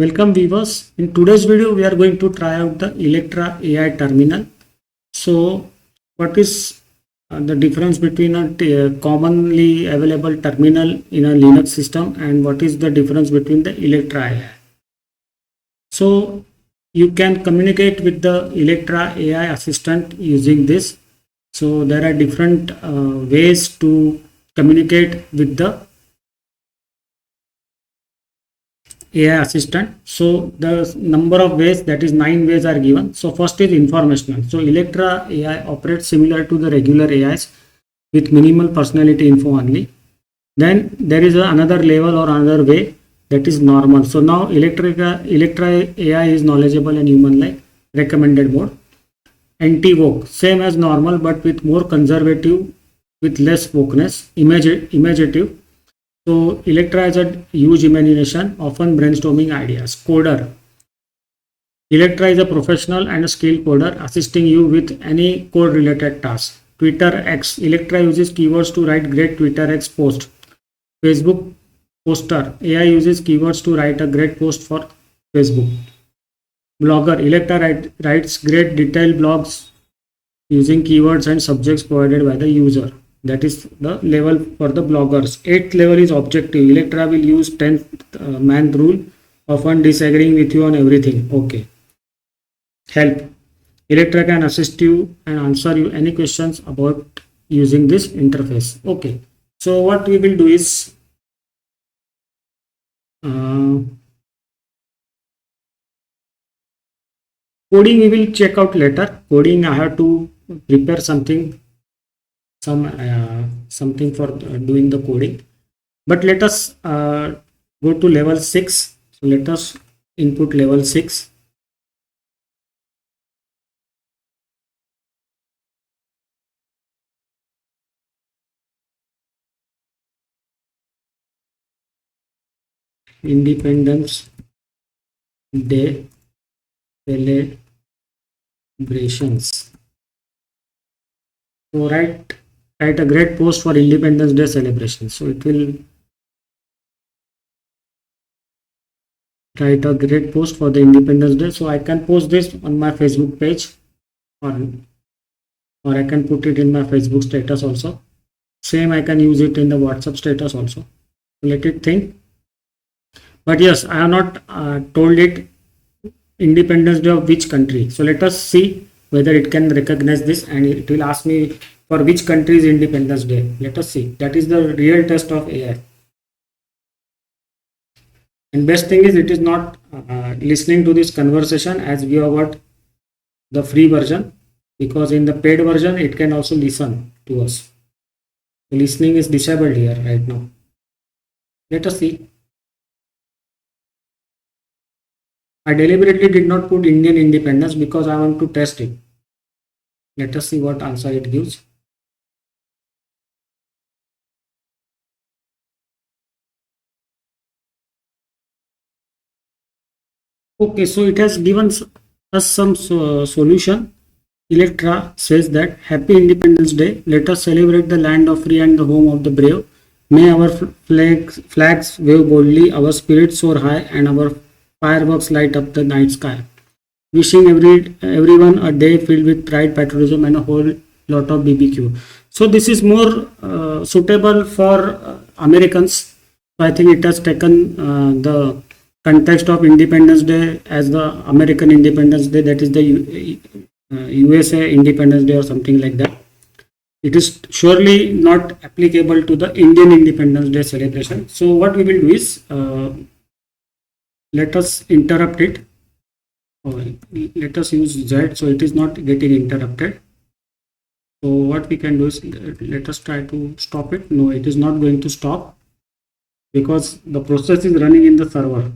Welcome viewers. In today's video, we are going to try out the Electra AI terminal. So, what is the difference between a commonly available terminal in a Linux system and what is the difference between the Electra AI? So, you can communicate with the Electra AI assistant using this. So, there are different ways to communicate with the AI assistant. So the number of ways, that is 9 ways, are given. So first is informational. So Electra AI operates similar to the regular AIs with minimal personality info only. Then there is another level or another way, that is normal. So now Electra AI is knowledgeable and human like, recommended mode. Anti-woke, same as normal but with more conservative, with less wokeness. Imaginative. So Electra has a huge imagination, often brainstorming ideas. Coder. Electra is a professional and a skilled coder, assisting you with any code related task. Twitter X. Electra uses keywords to write great Twitter X post. Facebook poster. AI uses keywords to write a great post for Facebook. Blogger. Electra writes great detailed blogs using keywords and subjects provided by the user. That is the level for the bloggers. 8th level is objective. Electra will use 10th man rule, often disagreeing with you on everything. Okay. Help. Electra can assist you and answer you any questions about using this interface. Okay. So what we will do is coding we will check out later. Coding I have to prepare something for doing the coding, but let us go to level 6. So let us input level 6. Independence Day celebrations. So write a great post for Independence Day celebration. So it will write a great post for the Independence Day. So I can post this on my Facebook page, or I can put it in my Facebook status also. Same, I can use it in the WhatsApp status also. So let it think. But yes, I have not told it Independence Day of which country. So let us see whether it can recognize this, and it will ask me for which country is Independence Day. Let us see. That is the real test of AI. And best thing is it is not listening to this conversation, as we have got the free version, because in the paid version it can also listen to us. The listening is disabled here right now. Let us see. I deliberately did not put Indian independence because I want to test it. Let us see what answer it gives. Okay, so it has given us some solution. Electra says that Happy Independence Day. Let us celebrate the land of free and the home of the brave. May our flags wave boldly, our spirits soar high, and our fireworks light up the night sky. Wishing everyone a day filled with pride, patriotism, and a whole lot of BBQ. So this is more suitable for Americans. So I think it has taken the context of Independence Day as the American Independence Day, that is the USA Independence Day or something like that. It is surely not applicable to the Indian Independence Day celebration. So what we will do is let us interrupt it. Let us use Z, so it is not getting interrupted. So what we can do is let us try to stop it. No, it is not going to stop because the process is running in the server.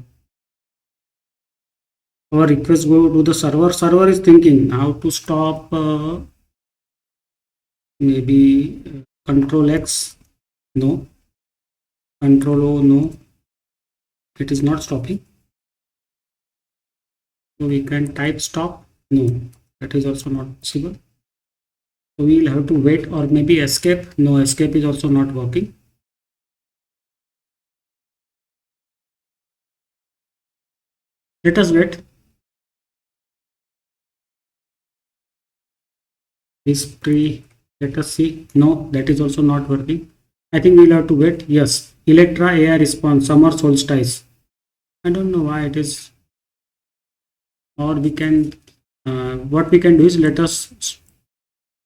Our request go to the server. Server is thinking how to stop. Maybe Control X. No. Control O. No. It is not stopping. So we can type stop. No, that is also not possible. So we will have to wait, or maybe escape. No, escape is also not working. Let us wait. History, let us see. No, that is also not working. I think we'll have to wait. Yes, Electra AI response, summer solstice. I don't know why it is. Or we can, what we can do is let us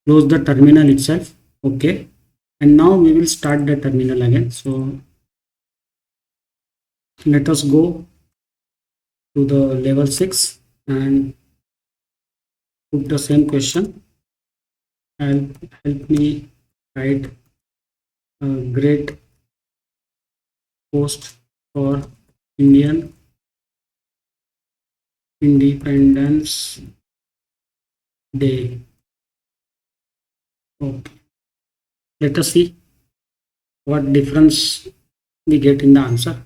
close the terminal itself. Okay, and now we will start the terminal again. So let us go to the level 6 and put the same question. And help me write a great post for Indian Independence Day. Okay, let us see what difference we get in the answer.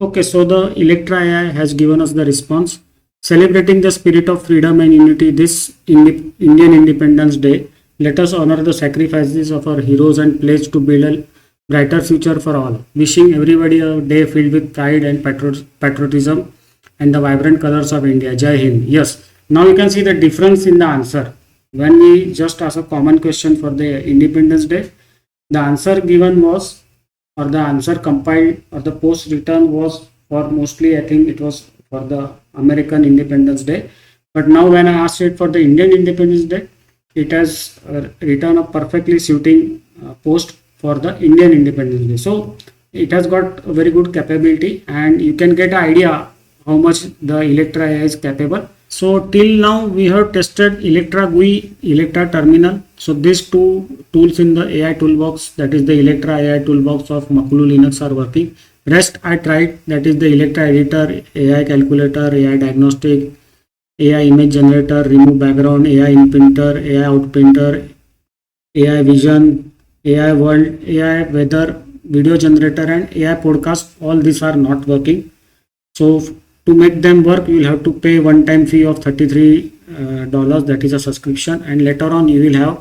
Okay, so the Electra AI has given us the response. Celebrating the spirit of freedom and unity this Indian Independence Day, let us honor the sacrifices of our heroes and pledge to build a brighter future for all. Wishing everybody a day filled with pride and patriotism and the vibrant colors of India. Jai Hind. Yes, now you can see the difference in the answer. When we just ask a common question for the Independence Day, the answer given was, or the answer compiled or the post written was for mostly, I think it was for the American Independence Day. But now when I asked it for the Indian Independence Day, it has written a perfectly suiting post for the Indian Independence Day. So it has got a very good capability, and you can get an idea how much the Electra AI is capable. So till now we have tested Electra GUI, Electra Terminal. So these two tools in the AI toolbox, that is the Electra AI toolbox of Makulu Linux, are working. Rest I tried, that is the Electra Editor, AI Calculator, AI Diagnostic, AI Image Generator, Remove Background, AI Inprinter, AI Outprinter, AI Vision, AI World, AI Weather, Video Generator and AI Podcast. All these are not working. So to make them work, you will have to pay one-time fee of $33. That is a subscription, and later on you will have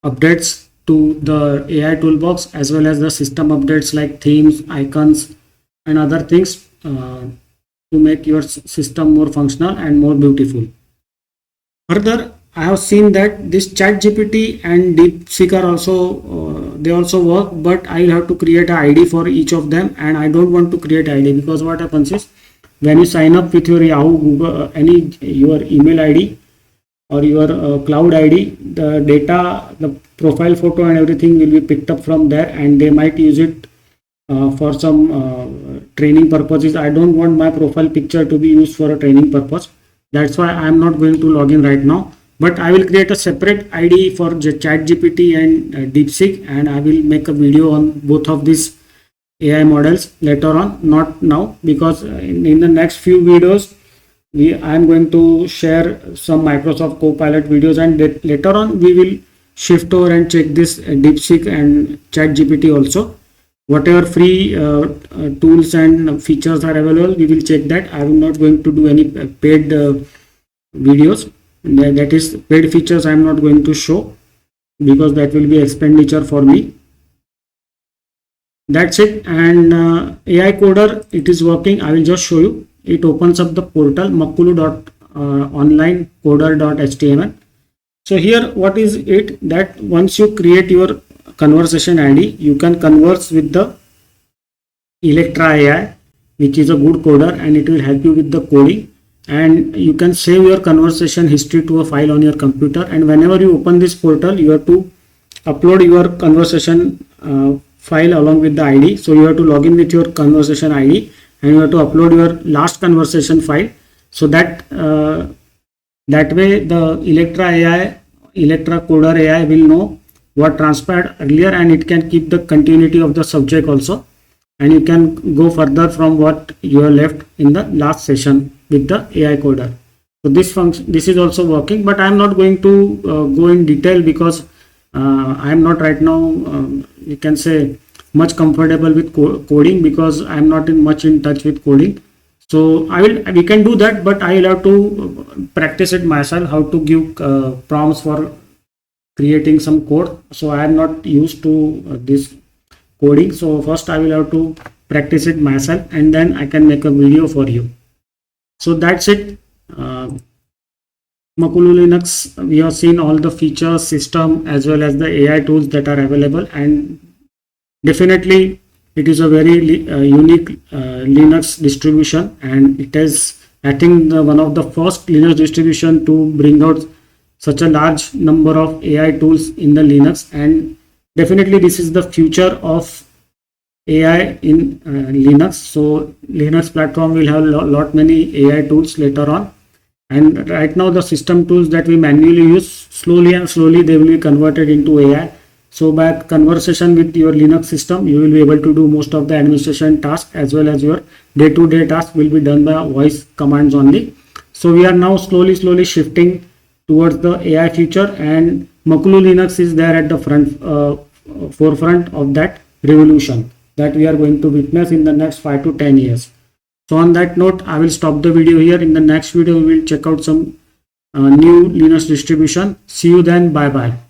updates to the AI toolbox as well as the system updates like themes, icons, and other things to make your system more functional and more beautiful. Further, I have seen that this ChatGPT and DeepSeek are also they also work, but I will have to create an ID for each of them, and I don't want to create ID because what happens is, when you sign up with your Yahoo, Google, your email ID or your cloud ID, the data, the profile photo and everything will be picked up from there, and they might use it for some training purposes. I don't want my profile picture to be used for a training purpose. That's why I am not going to log in right now. But I will create a separate ID for ChatGPT and DeepSeek, and I will make a video on both of these AI models later on, not now, because in the next few videos I am going to share some Microsoft Copilot videos, and later on we will shift over and check this DeepSeek and ChatGPT also. Whatever free tools and features are available, we will check that. I am not going to do any paid videos. That is, paid features I am not going to show because that will be expenditure for me. That's it. And AI coder, it is working. I will just show you. It opens up the portal makulu.onlinecoder.html. So here what is it, that once you create your conversation ID, you can converse with the Electra AI, which is a good coder, and it will help you with the coding. And you can save your conversation history to a file on your computer, and whenever you open this portal, you have to upload your conversation file along with the ID. So you have to log in with your conversation ID, and you have to upload your last conversation file, so that that way the Electra AI, Electra coder AI will know what transpired earlier, and it can keep the continuity of the subject also, and you can go further from what you have left in the last session with the AI coder. So this function, this is also working, but I am not going to go in detail because I am not right now, you can say, much comfortable with coding, because I'm not much in touch with coding. So we can do that, but I will have to practice it myself, how to give prompts for creating some code. So I am not used to this coding. So first I will have to practice it myself, and then I can make a video for you. So that's it. Makulu Linux, we have seen all the features, system, as well as the AI tools that are available, and definitely it is a very unique Linux distribution, and it is, I think, one of the first Linux distribution to bring out such a large number of AI tools in the Linux. And definitely this is the future of AI in Linux. So Linux platform will have lot many AI tools later on, and right now the system tools that we manually use, slowly and slowly they will be converted into AI. So by conversation with your Linux system, you will be able to do most of the administration tasks, as well as your day-to-day tasks will be done by voice commands only. So we are now slowly shifting towards the AI future, and Makulu Linux is there at the forefront of that revolution that we are going to witness in the next 5 to 10 years. So on that note, I will stop the video here. In the next video, we will check out some new Linux distribution. See you then. Bye bye.